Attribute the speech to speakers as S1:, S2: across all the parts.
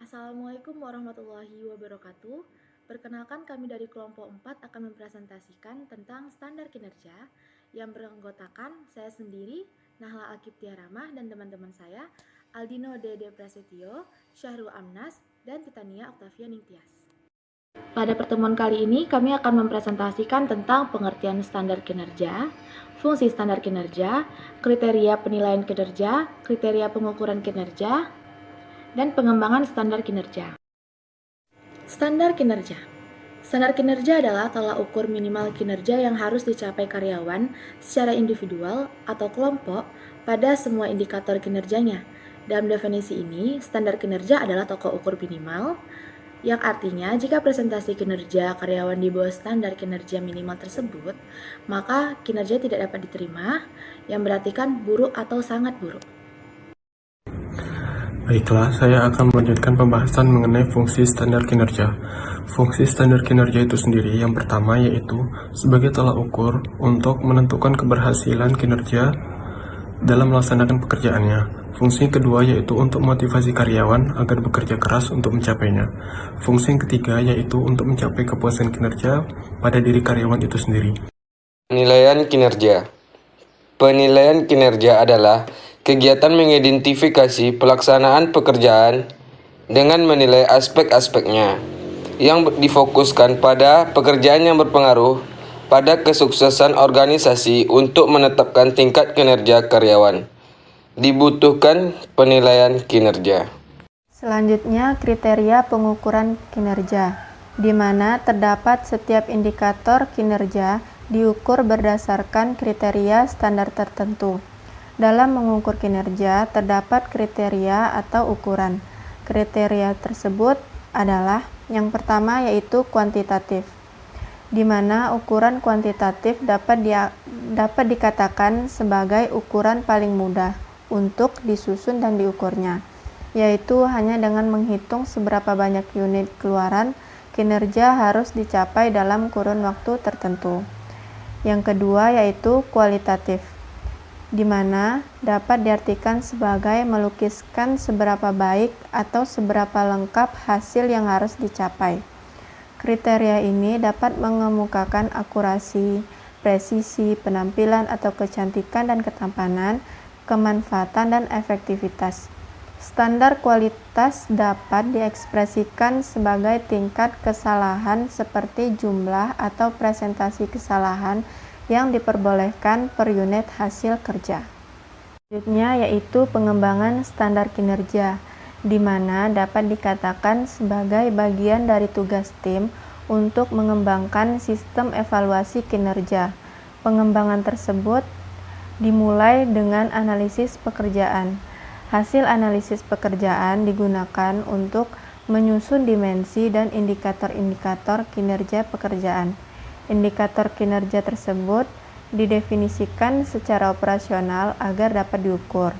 S1: Assalamualaikum warahmatullahi wabarakatuh. Perkenalkan kami dari kelompok 4 akan mempresentasikan tentang standar kinerja yang beranggotakan saya sendiri, Nahla Akib Tiaramah, dan teman-teman saya, Aldino Dede Prasetyo, Syahrul Amnas, dan Titania Oktavia Ningtyas. Pada pertemuan kali ini kami akan mempresentasikan tentang pengertian standar kinerja, fungsi standar kinerja, kriteria penilaian kinerja, kriteria pengukuran kinerja, dan pengembangan standar kinerja. Standar kinerja. Standar kinerja adalah tolak ukur minimal kinerja yang harus dicapai karyawan secara individual atau kelompok pada semua indikator kinerjanya. Dalam definisi ini, standar kinerja adalah tolak ukur minimal, yang artinya jika presentasi kinerja karyawan di bawah standar kinerja minimal tersebut, maka kinerja tidak dapat diterima, yang berarti kan buruk atau sangat buruk.
S2: Baiklah, saya akan melanjutkan pembahasan mengenai fungsi standar kinerja. Fungsi standar kinerja itu sendiri yang pertama yaitu sebagai tolak ukur untuk menentukan keberhasilan kinerja dalam melaksanakan pekerjaannya. Fungsi kedua yaitu untuk motivasi karyawan agar bekerja keras untuk mencapainya. Fungsi yang ketiga yaitu untuk mencapai kepuasan kinerja pada diri karyawan itu sendiri.
S3: Penilaian kinerja. Penilaian kinerja adalah kegiatan mengidentifikasi pelaksanaan pekerjaan dengan menilai aspek-aspeknya yang difokuskan pada pekerjaan yang berpengaruh pada kesuksesan organisasi untuk menetapkan tingkat kinerja karyawan. Dibutuhkan penilaian kinerja.
S4: Selanjutnya, kriteria pengukuran kinerja, di mana terdapat setiap indikator kinerja diukur berdasarkan kriteria standar tertentu. Dalam mengukur kinerja, terdapat kriteria atau ukuran. Kriteria tersebut adalah yang pertama yaitu kuantitatif, di mana ukuran kuantitatif dapat dikatakan sebagai ukuran paling mudah untuk disusun dan diukurnya, yaitu hanya dengan menghitung seberapa banyak unit keluaran kinerja harus dicapai dalam kurun waktu tertentu. Yang kedua yaitu kualitatif, di mana dapat diartikan sebagai melukiskan seberapa baik atau seberapa lengkap hasil yang harus dicapai. Kriteria ini dapat mengemukakan akurasi, presisi, penampilan atau kecantikan dan ketampanan, kemanfaatan dan efektivitas. Standar kualitas dapat diekspresikan sebagai tingkat kesalahan seperti jumlah atau presentasi kesalahan yang diperbolehkan per unit hasil kerja. Selanjutnya yaitu pengembangan standar kinerja, di mana dapat dikatakan sebagai bagian dari tugas tim untuk mengembangkan sistem evaluasi kinerja. Pengembangan tersebut dimulai dengan analisis pekerjaan. Hasil analisis pekerjaan digunakan untuk menyusun dimensi dan indikator-indikator kinerja pekerjaan. Indikator kinerja tersebut didefinisikan secara operasional agar dapat diukur.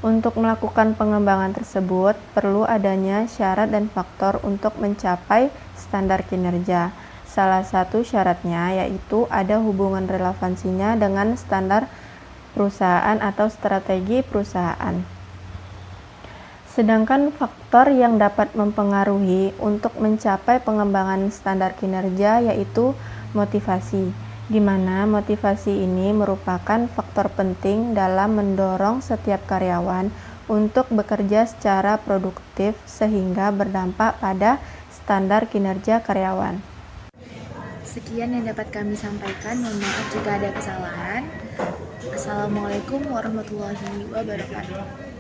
S4: Untuk melakukan pengembangan tersebut, perlu adanya syarat dan faktor untuk mencapai standar kinerja. Salah satu syaratnya yaitu ada hubungan relevansinya dengan standar perusahaan atau strategi perusahaan. Sedangkan faktor yang dapat mempengaruhi untuk mencapai pengembangan standar kinerja yaitu motivasi, di mana motivasi ini merupakan faktor penting dalam mendorong setiap karyawan untuk bekerja secara produktif sehingga berdampak pada standar kinerja karyawan.
S1: Sekian yang dapat kami sampaikan, mohon maaf jika ada kesalahan. Assalamualaikum warahmatullahi wabarakatuh.